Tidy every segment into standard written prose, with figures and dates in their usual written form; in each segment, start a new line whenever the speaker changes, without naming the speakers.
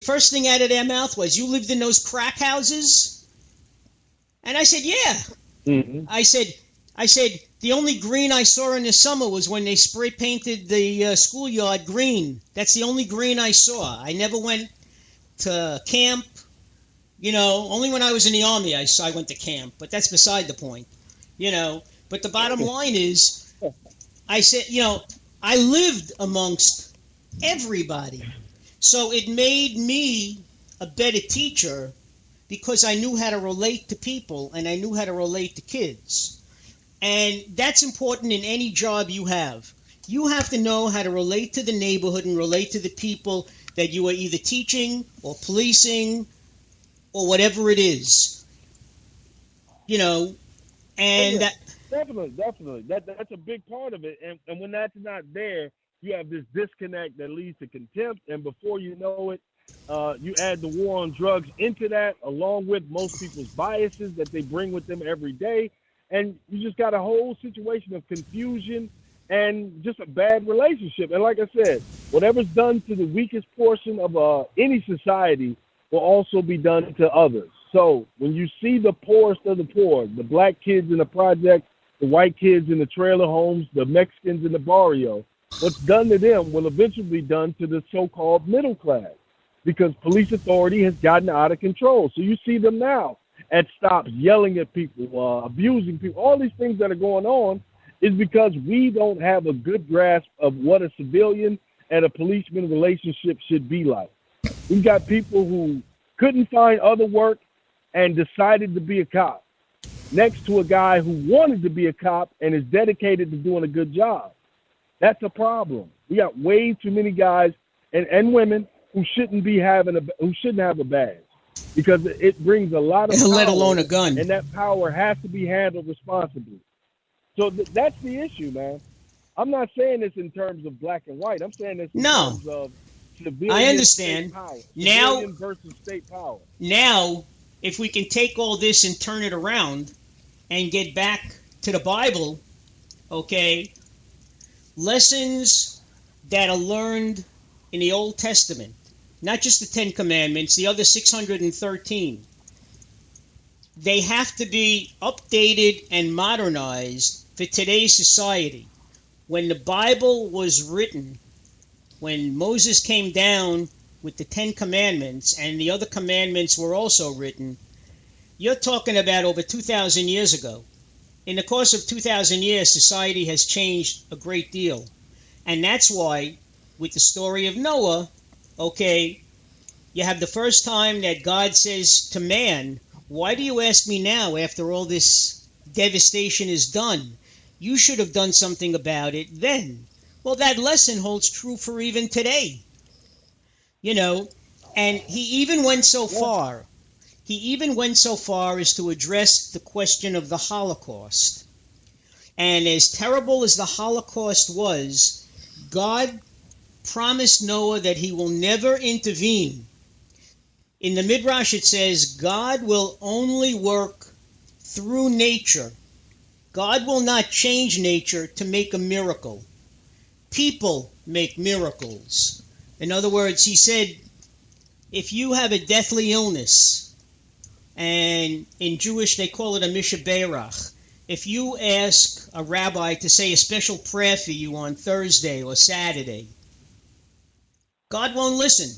First thing out of their mouth was, "You lived in those crack houses?" And I said, "Yeah."
Hmm.
I said, the only green I saw in the summer was when they spray painted the schoolyard green. That's the only green I saw. I never went to camp. Only when I was in the army I went to camp. But that's beside the point. But the bottom line is, I said, I lived amongst everybody. So it made me a better teacher because I knew how to relate to people and I knew how to relate to kids. And that's important in any job you have. You have to know how to relate to the neighborhood and relate to the people that you are either teaching or policing or whatever it is. You know,
Oh
and
yeah,
that,
definitely, definitely. That's a big part of it. And when that's not there, you have this disconnect that leads to contempt. And before you know it, you add the war on drugs into that, along with most people's biases that they bring with them every day, and you just got a whole situation of confusion and just a bad relationship. And like I said, whatever's done to the weakest portion of any society will also be done to others. So when you see the poorest of the poor, the black kids in the project, the white kids in the trailer homes, the Mexicans in the barrio, what's done to them will eventually be done to the so-called middle class because police authority has gotten out of control. So you see them now at stops yelling at people, abusing people. All these things that are going on is because we don't have a good grasp of what a civilian and a policeman relationship should be like. We've got people who couldn't find other work and decided to be a cop next to a guy who wanted to be a cop and is dedicated to doing a good job. That's a problem. We got way too many guys and women who shouldn't have a badge because it brings a lot of power,
let alone a gun.
and that power has to be handled responsibly. So that's the issue, man. I'm not saying this in terms of black and white. I'm saying this in
No,
terms of
I
civilian
understand.
state power,
Now,
civilian versus state power.
now, if we can take all this and turn it around and get back to the Bible, okay, lessons that are learned in the Old Testament, not just the Ten Commandments, the other 613, they have to be updated and modernized for today's society. When the Bible was written, when Moses came down with the Ten Commandments and the other commandments were also written, you're talking about over 2,000 years ago. In the course of 2,000 years, society has changed a great deal. And that's why, with the story of Noah, okay, you have the first time that God says to man, "Why do you ask me now after all this devastation is done? You should have done something about it then." Well, that lesson holds true for even today. You know, and
Yeah.
he even went so far as to address the question of the Holocaust. And as terrible as the Holocaust was, God promised Noah that he will never intervene. In the Midrash it says, God will only work through nature. God will not change nature to make a miracle. People make miracles. In other words, he said, if you have a deathly illness, and in Jewish they call it a mishaberach, if you ask a rabbi to say a special prayer for you on Thursday or Saturday, God won't listen.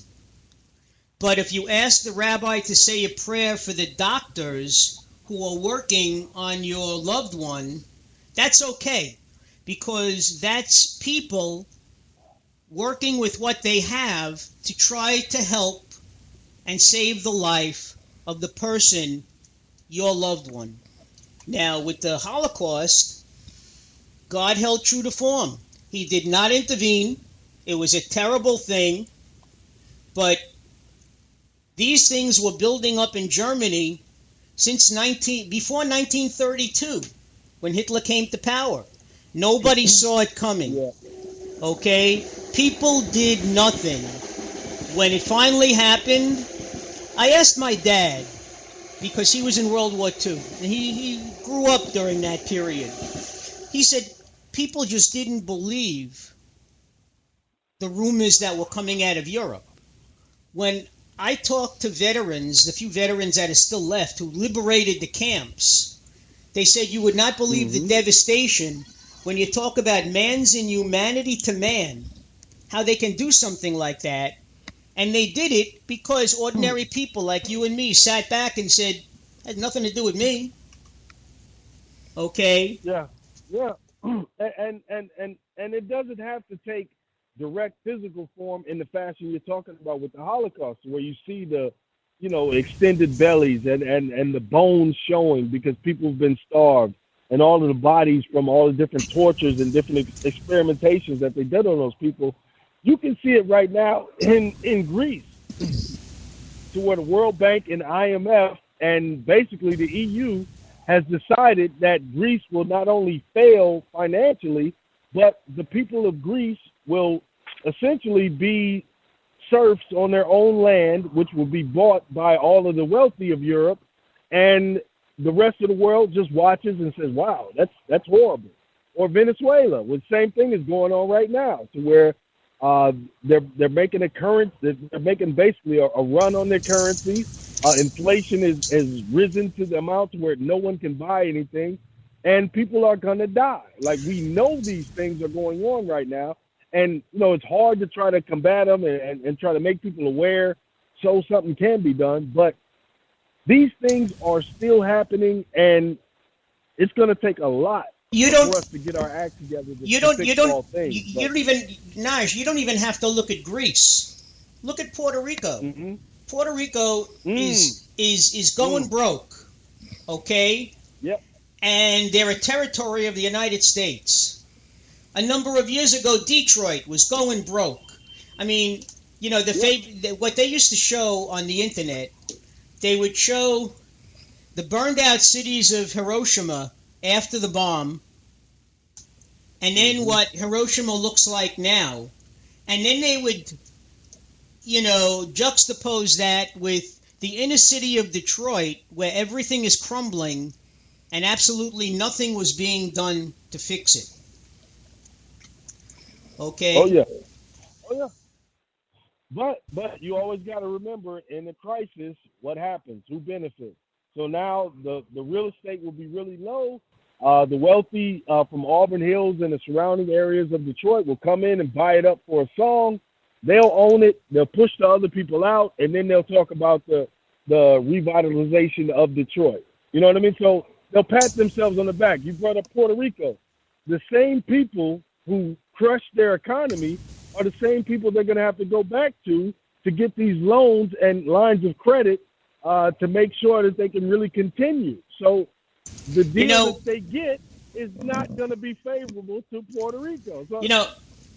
But if you ask the rabbi to say a prayer for the doctors who are working on your loved one, that's okay, because that's people working with what they have to try to help and save the life of the person, your loved one. Now, with the Holocaust, God held true to form. He did not intervene. It was a terrible thing, but these things were building up in Germany before 1932, when Hitler came to power. Nobody saw it coming.
Yeah.
Okay? People did nothing. When it finally happened, I asked my dad, because he was in World War II, and he grew up during that period. He said people just didn't believe the rumors that were coming out of Europe. When I talked to veterans, the few veterans that are still left, who liberated the camps. They said you would not believe the devastation when you talk about man's inhumanity to man, how they can do something like that. And they did it because ordinary people like you and me sat back and said, it had nothing to do with me. Okay?
Yeah, yeah. And it doesn't have to take direct physical form in the fashion you're talking about with the Holocaust, where you see the, extended bellies and the bones showing because people have been starved, and all of the bodies from all the different tortures and different experimentations that they did on those people. You can see it right now in Greece, to where the World Bank and IMF and basically the EU has decided that Greece will not only fail financially, but the people of Greece will essentially be serfs on their own land, which will be bought by all of the wealthy of Europe, and the rest of the world just watches and says, wow, that's horrible. Or Venezuela, the same thing is going on right now, to where they're making they're making basically a run on their currency. Inflation has risen to the amount to where no one can buy anything, and people are going to die. Like, we know these things are going on right now, and it's hard to try to combat them and try to make people aware so something can be done. But these things are still happening, and it's going to take a lot for us to get our act together. You don't
even have to look at Greece. Look at Puerto Rico.
Mm-hmm.
Puerto Rico is going broke, okay?
Yep.
And they're a territory of the United States. A number of years ago, Detroit was going broke. I mean, what they used to show on the internet, they would show the burned out cities of Hiroshima after the bomb, and then what Hiroshima looks like now. And then they would, juxtapose that with the inner city of Detroit, where everything is crumbling and absolutely nothing was being done to fix it. Okay?
Oh, yeah. But you always got to remember, in a crisis, what happens? Who benefits? So now the real estate will be really low. The wealthy from Auburn Hills and the surrounding areas of Detroit will come in and buy it up for a song. They'll own it. They'll push the other people out, and then they'll talk about the revitalization of Detroit. You know what I mean? So they'll pat themselves on the back. You brought up Puerto Rico. The same people who crushed their economy are the same people they're going to have to go back to get these loans and lines of credit to make sure that they can really continue. So the deal that they get is not going to be favorable to Puerto Rico. So,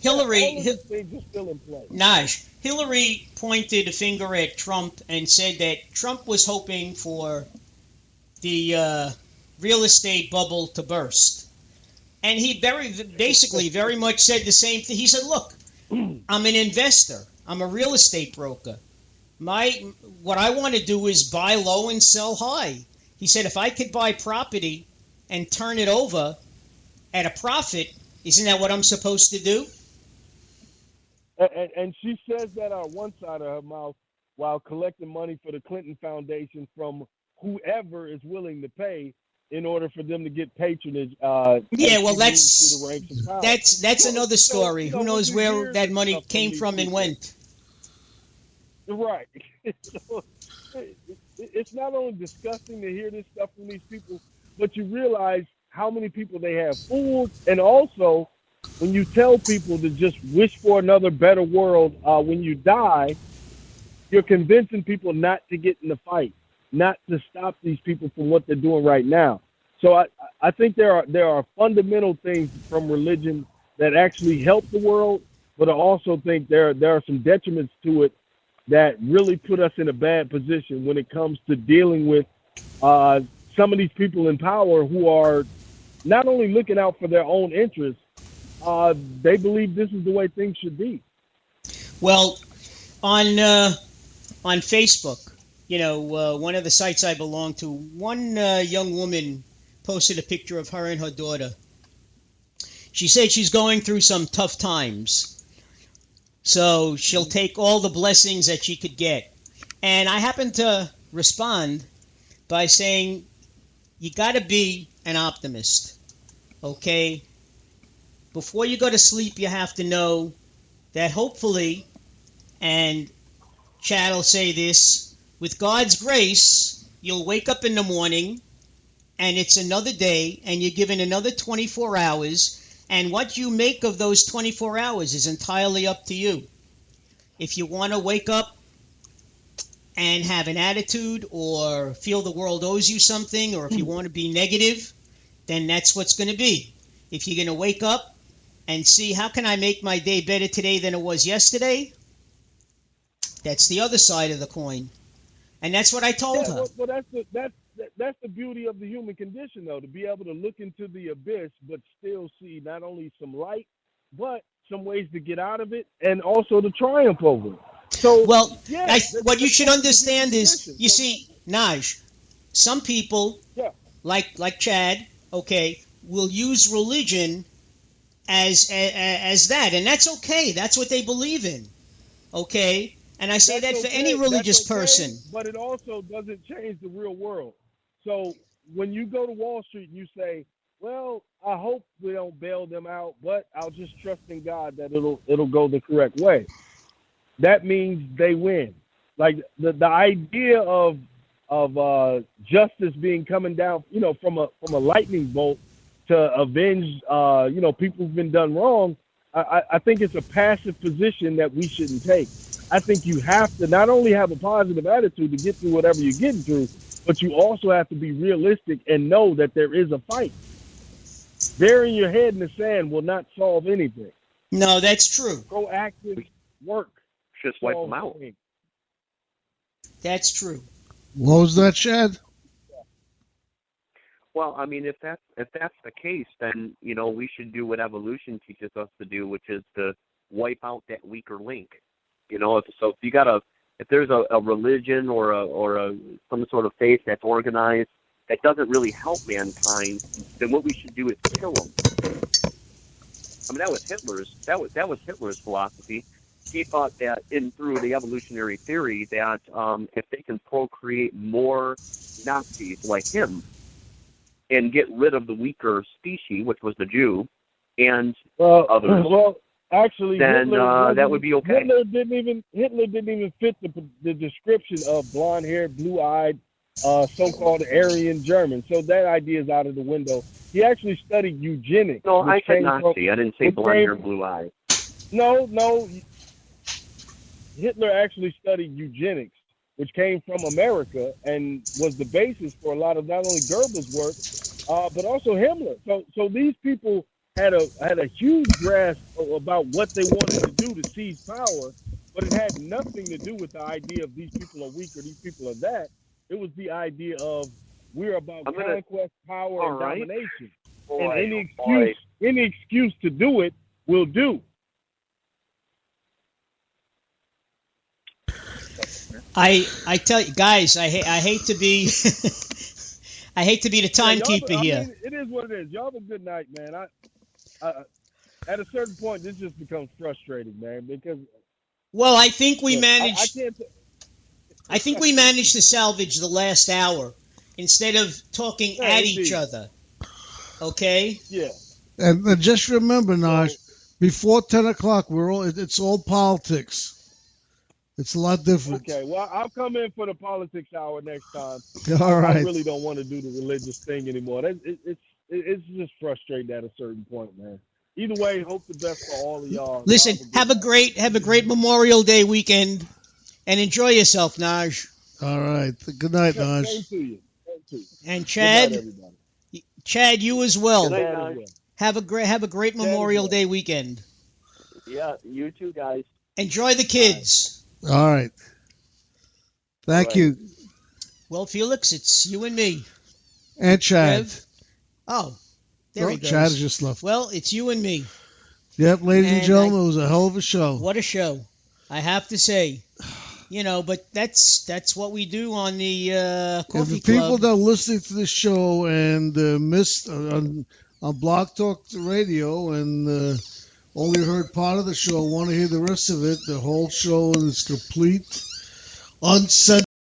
Hillary
things are still in play.
Naj, Hillary pointed a finger at Trump and said that Trump was hoping for the real estate bubble to burst. And he very much said the same thing. He said, look, I'm an investor. I'm a real estate broker. What I want to do is buy low and sell high. He said, if I could buy property and turn it over at a profit, isn't that what I'm supposed to do?
And she says that on one side of her mouth while collecting money for the Clinton Foundation from whoever is willing to pay in order for them to get patronage.
That's another story. Who knows where that money came from and went?
Right. So, it's not only disgusting to hear this stuff from these people, but you realize how many people they have fooled. And also, when you tell people to just wish for another better world when you die, you're convincing people not to get in the fight, not to stop these people from what they're doing right now. So I think there are fundamental things from religion that actually help the world, but I also think there are some detriments to it that really put us in a bad position when it comes to dealing with some of these people in power who are not only looking out for their own interests, they believe this is the way things should be.
Well, on Facebook, one of the sites I belong to, one young woman posted a picture of her and her daughter. She said she's going through some tough times, so she'll take all the blessings that she could get. And I happened to respond by saying, you got to be an optimist, okay? Before you go to sleep, you have to know that hopefully, and Chad will say this, with God's grace, you'll wake up in the morning and it's another day and you're given another 24 hours, and what you make of those 24 hours is entirely up to you. If you want to wake up and have an attitude or feel the world owes you something, or if you want to be negative, then that's what's going to be. If you're going to wake up and see, how can I make my day better today than it was yesterday? That's the other side of the coin. And that's what I told her.
Well, that's the beauty of the human condition, though, to be able to look into the abyss but still see not only some light, but some ways to get out of it and also to triumph over it. So,
well, what you should understand is, you see, Naj, some people, like Chad, okay, will use religion as that, and that's okay. That's what they believe in, okay? And I say that for any religious person.
But it also doesn't change the real world. So when you go to Wall Street and you say, well, I hope we don't bail them out, but I'll just trust in God that it'll go the correct way. That means they win. Like the idea of justice being coming down, from a lightning bolt to avenge, people who've been done wrong. I think it's a passive position that we shouldn't take. I think you have to not only have a positive attitude to get through whatever you're getting through, but you also have to be realistic and know that there is a fight. Burying your head in the sand will not solve anything.
No, that's true.
Proactive work.
Just wipe them out.
That's true.
What was that, Chad?
Well, I mean, if that's the case, then we should do what evolution teaches us to do, which is to wipe out that weaker link. If there's a religion or some sort of faith that's organized that doesn't really help mankind, then what we should do is kill them. I mean, that was Hitler's philosophy. He thought that through the evolutionary theory that if they can procreate more Nazis like him and get rid of the weaker species, which was the Jew, and others.
Well, actually,
then that would be okay.
Hitler didn't even fit the description of blonde-haired, blue-eyed, so-called Aryan German. So that idea is out of the window. He actually studied eugenics.
No, I said Nazi. I didn't say blonde-haired, blue-eyed.
No. Hitler actually studied eugenics, which came from America and was the basis for a lot of not only Goebbels' work, but also Himmler. So these people had a huge grasp about what they wanted to do to seize power, but it had nothing to do with the idea of these people are weak or these people are that. It was the idea of we're about conquest, power, and domination. And any excuse to do it will do.
I tell you guys, I hate to be I hate to be the timekeeper here.
I mean, it is what it is. Y'all have a good night, man. I at a certain point, this just becomes frustrating, man. Because
I think we managed. I think we managed to salvage the last hour instead of talking at each other. Okay.
Yeah.
And just remember, Naj, before 10 o'clock, it's all politics. It's a lot different.
Okay, well, I'll come in for the politics hour next time.
All right.
I really don't want to do the religious thing anymore. It's just frustrating at a certain point, man. Either way, hope the best for all of y'all.
Listen, have a great Memorial Day weekend, and enjoy yourself, Naj.
All right. Good night, Naj.
Same to you.
And Chad,
good night, everybody.
Chad, you as well.
Good night, Naj.
Have a great Memorial Day weekend.
Yeah, you too, guys.
Enjoy the kids.
All right. Thank you.
Well, Felix, it's you and me.
And Chad.
Oh, there he goes.
Chad just left.
Well, it's you and me.
Yep, ladies and gentlemen, it was a hell of a show.
What a show. I have to say. But that's what we do on the Coffee
If the people
Club.
that are listening to the show and missed on Blog Talk Radio and only heard part of the show, want to hear the rest of it, the whole show is complete uncensored.